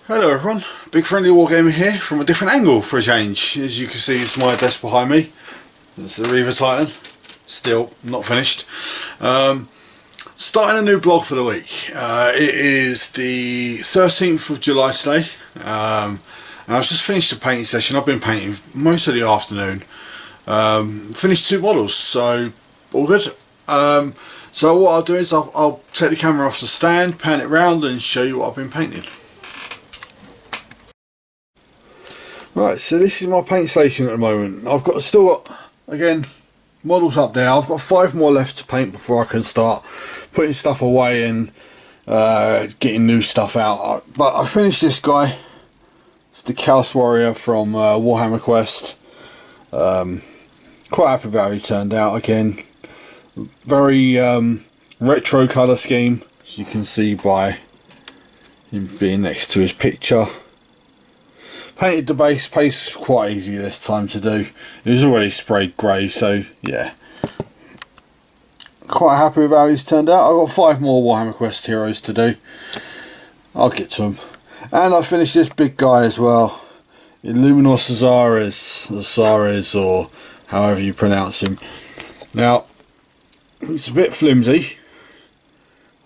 Hello everyone, Big Friendly Wargamer here from a different angle for a change. As you can see, it's my desk behind me. It's the Reaver Titan, still not finished. Starting a new blog for the week. It is the 13th of July today. And I've just finished a painting session. I've been painting most of the afternoon. Finished 2 models, so all good. So what I'll do is I'll take the camera off the stand, pan it round and show you what I've been painting. Right, so this is my paint station at the moment. I've still got, again, models up there. I've got 5 more left to paint before I can start putting stuff away and getting new stuff out. But I finished this guy. It's the Chaos Warrior from Warhammer Quest. Quite happy about how he turned out. Again, very retro colour scheme, as you can see by him being next to his picture. Painted the base pace quite easy this time to do. It was already sprayed grey, so yeah. Quite happy with how he's turned out. I've got 5 more Warhammer Quest Heroes to do. I'll get to them. And I finished this big guy as well. Illuminous Azares, or however you pronounce him. Now, it's a bit flimsy.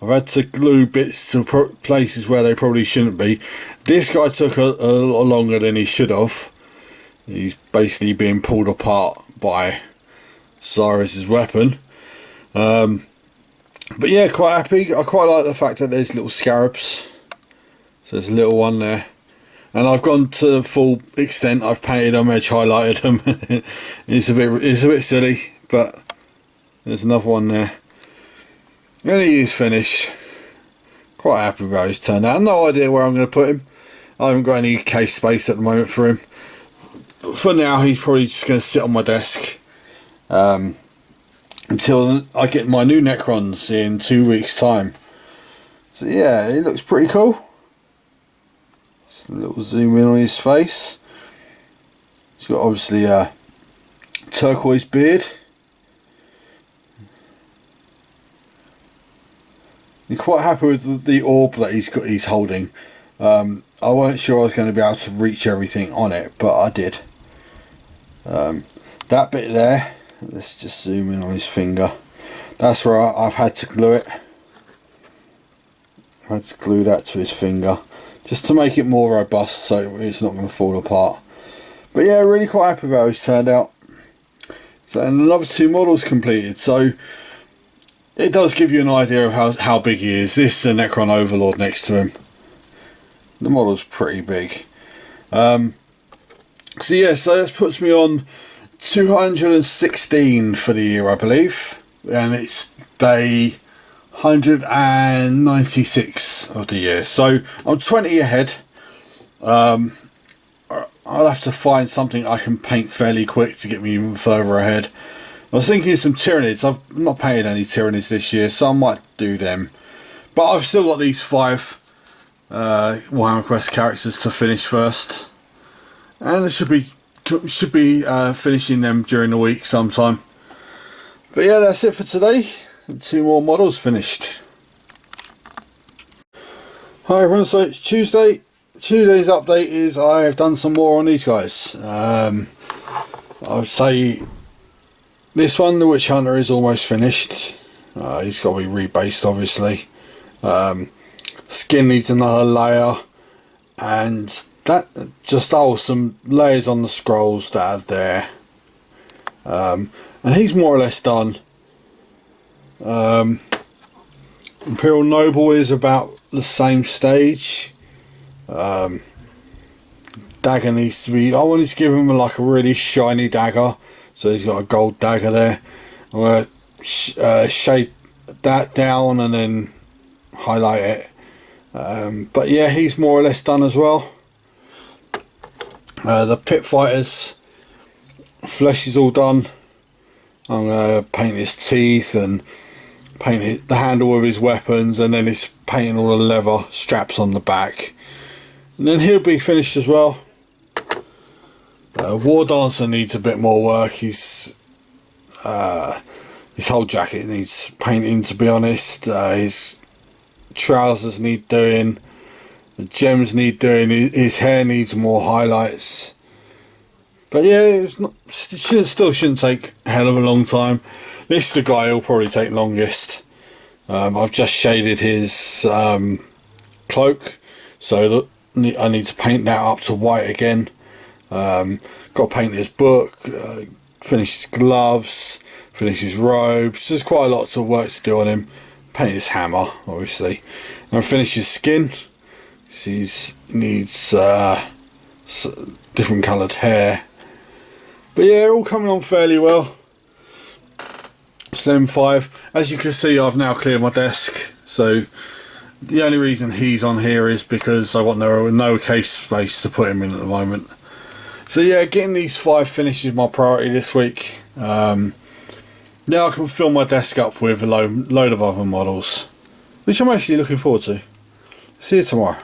I've had to glue bits to places where they probably shouldn't be. This guy took a lot longer than he should have. He's basically being pulled apart by Cyrus's weapon. But yeah, quite happy. I quite like the fact that there's little scarabs. So there's a little one there. And I've gone to the full extent. I've painted them, edge highlighted them. It's a bit silly, but there's another one there. And he is finished. Quite happy with how he's turned out. No idea where I'm going to put him. I haven't got any case space at the moment for him. But for now, he's probably just going to sit on my desk until I get my new Necrons in 2 weeks' time. So yeah, he looks pretty cool. Just a little zoom in on his face. He's got obviously a turquoise beard. I'm quite happy with the orb that he's holding. I weren't sure I was going to be able to reach everything on it, but I did. That bit there, let's just zoom in on his finger. That's where I've had to glue it. I had to glue that to his finger, just to make it more robust so it's not going to fall apart. But yeah, really quite happy with how he's turned out. So, and another 2 models completed, so it does give you an idea of how big he is. This is a Necron Overlord next to him. The model's pretty big. So yeah, so that puts me on 216 for the year, I believe. And it's day 196 of the year. So I'm 20 ahead. I'll have to find something I can paint fairly quick to get me even further ahead. I was thinking some Tyranids. I've not painted any Tyranids this year, so I might do them. But I've still got these 5 Warhammer Quest characters to finish first, and I should be finishing them during the week sometime. But yeah, that's it for today. And 2 more models finished. Hi everyone, so it's Tuesday. Tuesday's update is I have done some more on these guys. I would say this one, the Witch Hunter, is almost finished. He's got to be rebased, obviously. Skin needs another layer, and that just some layers on the scrolls that are there. And he's more or less done. Imperial Noble is about the same stage. Dagger needs to be. I wanted to give him like a really shiny dagger. So he's got a gold dagger there. I'm going to shade that down and then highlight it. But yeah, he's more or less done as well. The Pit Fighters flesh is all done. I'm going to paint his teeth and paint the handle of his weapons, and then it's painting all the leather straps on the back. And then he'll be finished as well. War Dancer needs a bit more work. His whole jacket needs painting, to be honest. His trousers need doing. The The gems need doing, his hair needs more highlights. But yeah, it's not, still shouldn't take a hell of a long time. This is the guy who'll probably take longest. I've just shaded his cloak, so that I need to paint that up to white again. Got to paint his book, finish his gloves, finish his robes. There's quite a lot of work to do on him. Paint his hammer, obviously, and finish his skin. He needs different coloured hair. But yeah, all coming on fairly well. Stem 5. As you can see, I've now cleared my desk. So the only reason he's on here is because I got no case space to put him in at the moment. So yeah, getting these 5 finished is my priority this week. Now I can fill my desk up with a load of other models, which I'm actually looking forward to. See you tomorrow.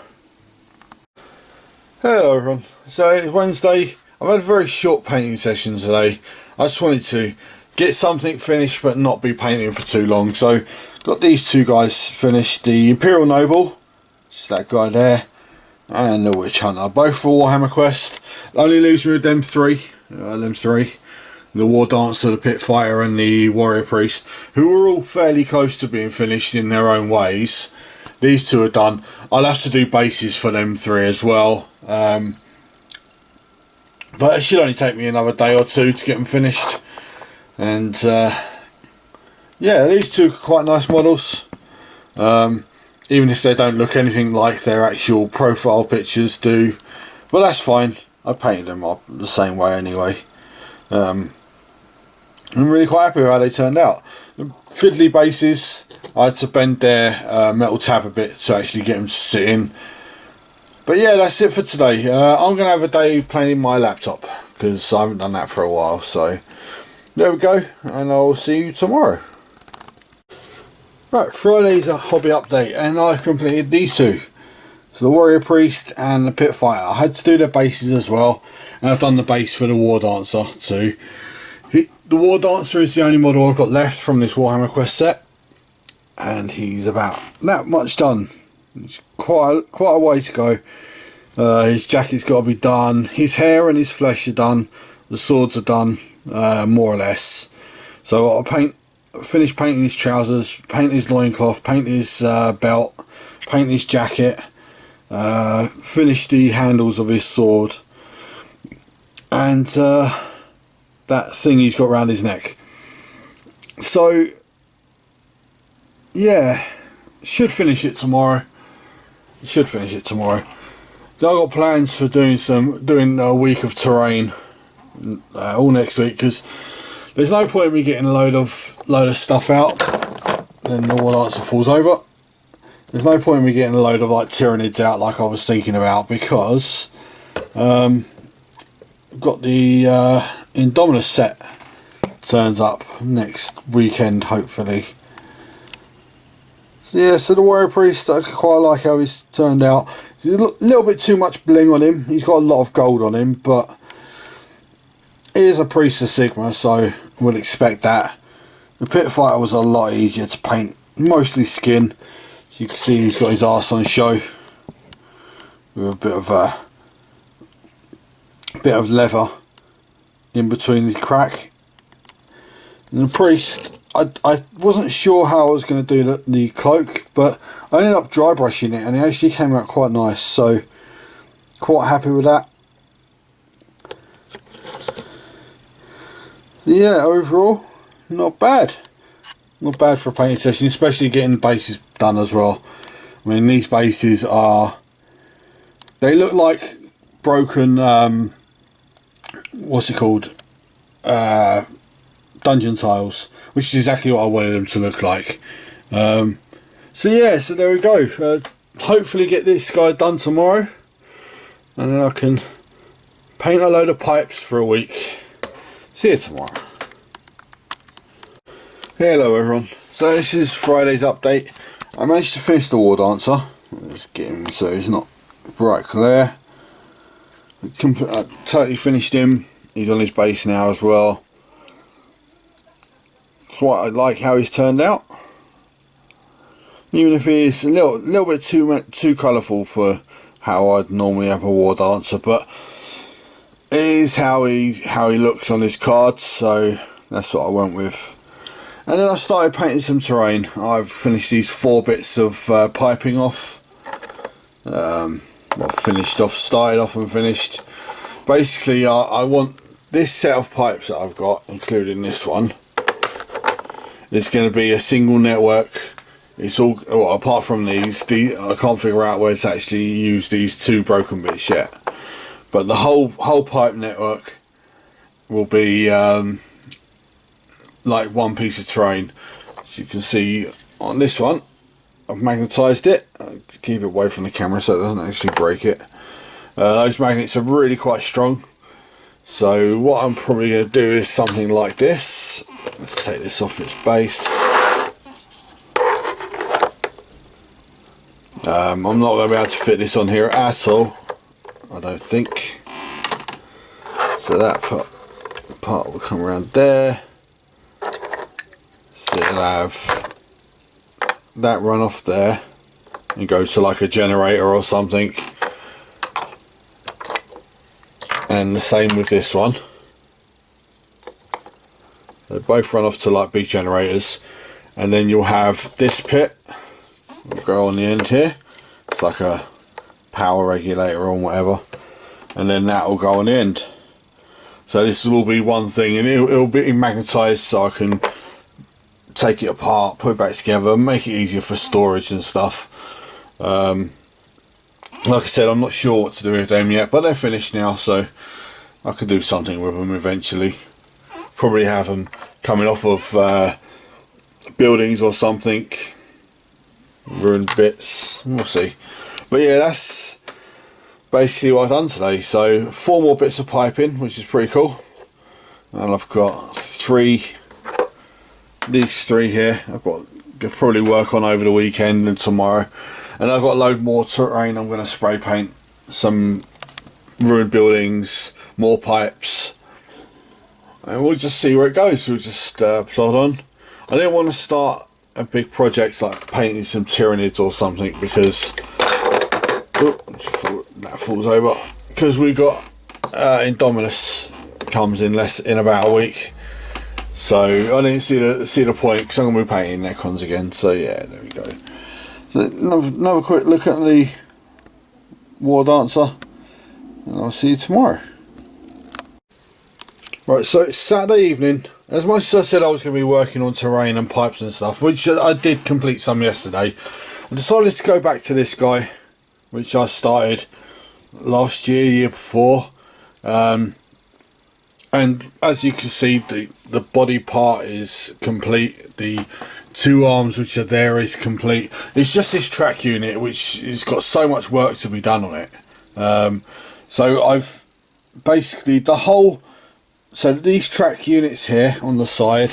Hello everyone. So it's Wednesday. I've had a very short painting session today. I just wanted to get something finished but not be painting for too long. So got these 2 guys finished. The Imperial Noble, just that guy there, and the Witch Hunter, both for Warhammer Quest. Only leaves me with them three. The War Dancer, the Pit Fighter and the Warrior Priest, who are all fairly close to being finished in their own ways. These 2 are done. I'll have to do bases for them 3 as well. But it should only take me another day or 2 to get them finished. And yeah, these 2 are quite nice models. Even if they don't look anything like their actual profile pictures do. But that's fine. I painted them up the same way anyway. I'm really quite happy with how they turned out. The fiddly bases, I had to bend their metal tab a bit to actually get them to sit in. But yeah, that's it for today. I'm going to have a day playing my laptop because I haven't done that for a while. So there we go, and I'll see you tomorrow. Right, Friday's a hobby update, and I completed these 2. So the Warrior Priest and the Pit Fighter. I had to do their bases as well, and I've done the base for the War Dancer too. The War Dancer is the only model I've got left from this Warhammer Quest set, and he's about that much done. It's quite a way to go. His jacket's got to be done. His hair and his flesh are done. The swords are done, more or less. So I've got to finish painting his trousers, paint his loincloth, paint his belt, paint his jacket, finish the handles of his sword, and that thing he's got around his neck. So yeah, should finish it tomorrow. So I've got plans for doing a week of terrain all next week, because there's no point in me getting a load of stuff out then the War Dancer falls over. There's no point in me getting a load of like Tyranids out like I was thinking about, because I've got the Indominus set turns up next weekend hopefully. So yeah, so the Warrior Priest, I quite like how he's turned out. There's a little bit too much bling on him. He's got a lot of gold on him, but he is a Priest of Sigma, so I would expect that. The Pit Fighter was a lot easier to paint, mostly skin. As you can see, he's got his arse on show with a bit of leather in between the crack. And the Priest, I wasn't sure how I was going to do the cloak, but I ended up dry brushing it and it actually came out quite nice, so quite happy with that. Yeah, overall not bad for a painting session, especially getting bases done as well. I mean, these bases they look like broken what's it called, dungeon tiles, which is exactly what I wanted them to look like. So yeah, so there we go. Hopefully get this guy done tomorrow, and then I can paint a load of pipes for a week. See you tomorrow. Hello everyone. So this is Friday's update. I managed to finish the War Dancer. Let's get him so he's not bright glare. I totally finished him. He's on his base now as well. Quite like how he's turned out. Even if he is a little bit too colourful for how I'd normally have a War Dancer, but it is how he looks on his cards, so that's what I went with. And then I started painting some terrain. I've finished these 4 bits of piping off. Well, started off and finished. Basically, I want this set of pipes that I've got, including this one. It's going to be a single network. It's all, well, apart from these, I can't figure out where to actually use these 2 broken bits yet. But the whole pipe network will be like one piece of terrain. As you can see on this one, I've magnetised it. Keep it away from the camera so it doesn't actually break it. Those magnets are really quite strong. So what I'm probably going to do is something like this. Let's take this off its base. I'm not going to be able to fit this on here at all, I don't think. So that part will come around there. So it'll have that run off there and go to like a generator or something. And the same with this one. They both run off to like big generators, and then you'll have this pit will go on the end here. It's like a power regulator or whatever, and then that will go on the end. So this will all be one thing, and it'll be magnetised, so I can take it apart, put it back together, make it easier for storage and stuff. Like I said, I'm not sure what to do with them yet, but they're finished now, so I could do something with them eventually. Probably have them coming off of buildings or something, ruined bits, we'll see. But yeah, that's basically what I've done today. So 4 more bits of piping, which is pretty cool, and I've got these 3 here I've got to probably work on over the weekend and tomorrow. And I've got a load more terrain. I'm going to spray paint some ruined buildings, more pipes, and we'll just see where it goes. We'll just plod on. I didn't want to start a big project like painting some Tyranids or something, because that falls over, because we got Indominus comes in about a week. So I didn't see the point, because I'm going to be painting Necrons again. So yeah, there we go. So another quick look at the War Dancer, and I'll see you tomorrow. Right, so it's Saturday evening. As much as I said I was going to be working on terrain and pipes and stuff, which I did complete some yesterday, I decided to go back to this guy, which I started last year before. And as you can see, the body part is complete. The 2 arms which are there is complete. It's just this track unit which has got so much work to be done on it. So I've basically so these track units here on the side,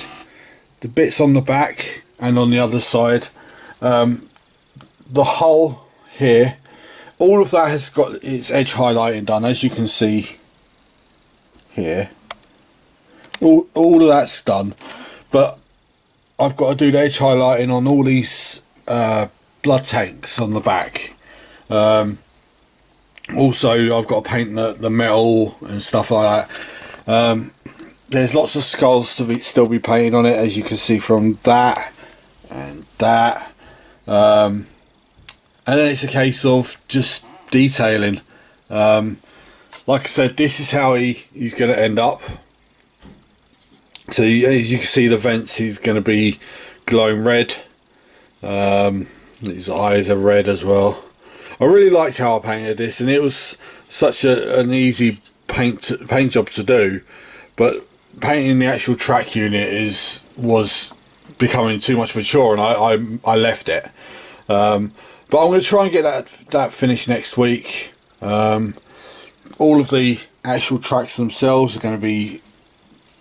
the bits on the back and on the other side, the hull here, all of that has got its edge highlighting done, as you can see here. All of that's done, but I've got to do the edge highlighting on all these blood tanks on the back. Also, I've got to paint the metal and stuff like that. There's lots of skulls to still be painted on it, as you can see from that and that. And then it's a case of just detailing. Like I said, this is how he's going to end up. So as you can see, the vents, he's going to be glowing red. His eyes are red as well. I really liked how I painted this, and it was such an easy paint job to do, but painting the actual track unit was becoming too much of a chore, and I left it. But I'm going to try and get that finished next week. All of the actual tracks themselves are going to be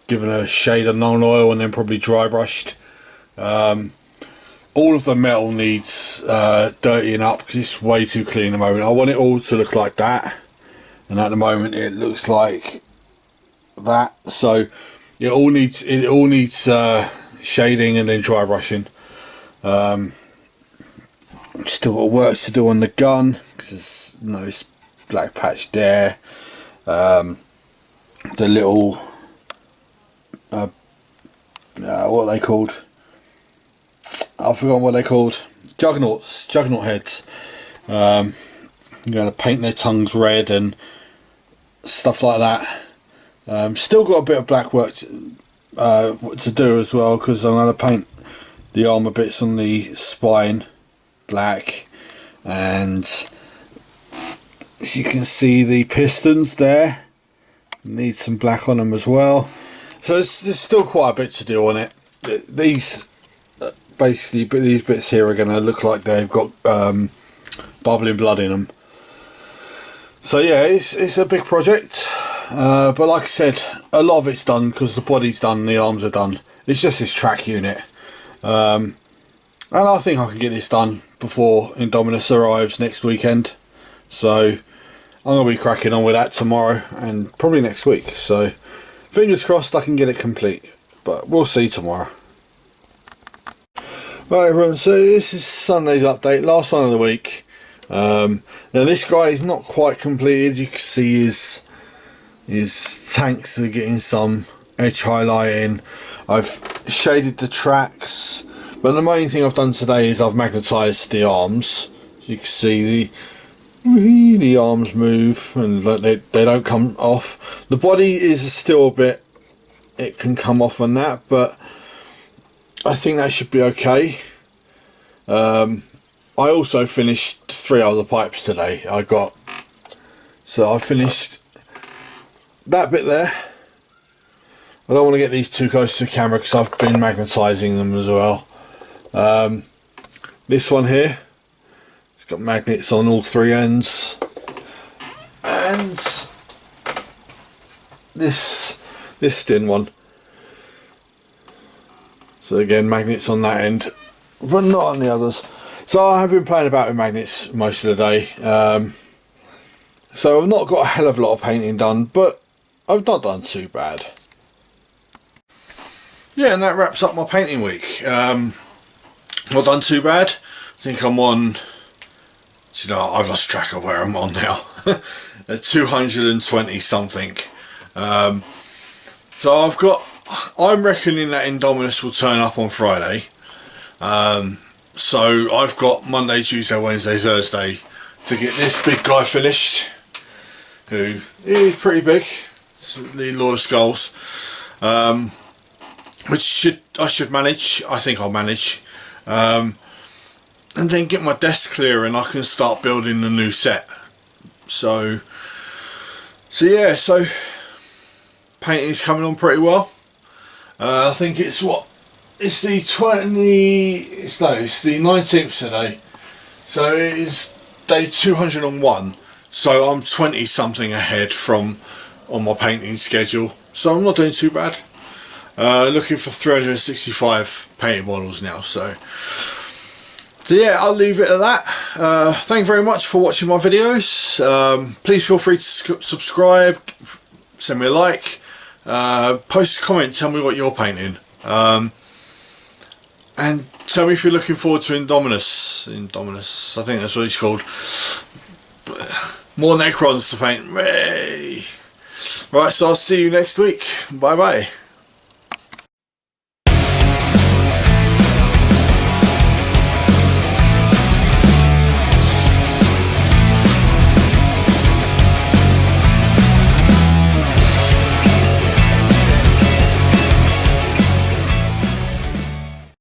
given a shade of non-oil and then probably dry brushed. All of the metal needs dirtying up because it's way too clean at the moment. I want it all to look like that, and at the moment it looks like that. So it all needs shading and then dry brushing. Still got work to do on the gun because nice black patch there. The little what are they called? I've forgotten what they're called. Juggernaut heads. I'm going to paint their tongues red and stuff like that. Still got a bit of black work to do as well, because I'm going to paint the armour bits on the spine black, and as you can see, the pistons there need some black on them as well. So there's still quite a bit to do on it. These basically, these bits here are going to look like they've got bubbling blood in them. So yeah, it's a big project, but like I said, a lot of it's done because the body's done, the arms are done. It's just this track unit, and I think I can get this done before Indominus arrives next weekend. So I'm going to be cracking on with that tomorrow and probably next week. So fingers crossed I can get it complete, but we'll see tomorrow. Right everyone, so this is Sunday's update, last one of the week. Now this guy is not quite completed. You can see his tanks are getting some edge highlighting. I've shaded the tracks, but the main thing I've done today is I've magnetised the arms. So you can see the arms move and they don't come off. The body is still a bit, it can come off on that, but I think that should be okay. I also finished 3 other pipes today. I finished that bit there. I don't want to get these too close to the camera because I've been magnetising them as well. This one here, it's got magnets on all 3 ends, and this thin one. So again, magnets on that end, but not on the others. So I have been playing about with magnets most of the day. So I've not got a hell of a lot of painting done, but I've not done too bad. Yeah, and that wraps up my painting week. Not done too bad. I think I'm on, you know, I've lost track of where I'm on now. 220 something. So I'm reckoning that Indominus will turn up on Friday. So I've got Monday, Tuesday, Wednesday, Thursday to get this big guy finished, who is pretty big. It's the Lord of Skulls, which I should manage. I think I'll manage, and then get my desk clear and I can start building the new set. So yeah, so painting is coming on pretty well. I think it's the 19th today, so it is day 201, so I'm 20 something ahead on my painting schedule, so I'm not doing too bad. Looking for 365 painted models now, so yeah, I'll leave it at that. Thank you very much for watching my videos. Please feel free to subscribe, send me a like, post a comment, tell me what you're painting, and tell me if you're looking forward to Indominus, I think that's what it's called. More Necrons to paint. Right, so I'll see you next week. Bye bye.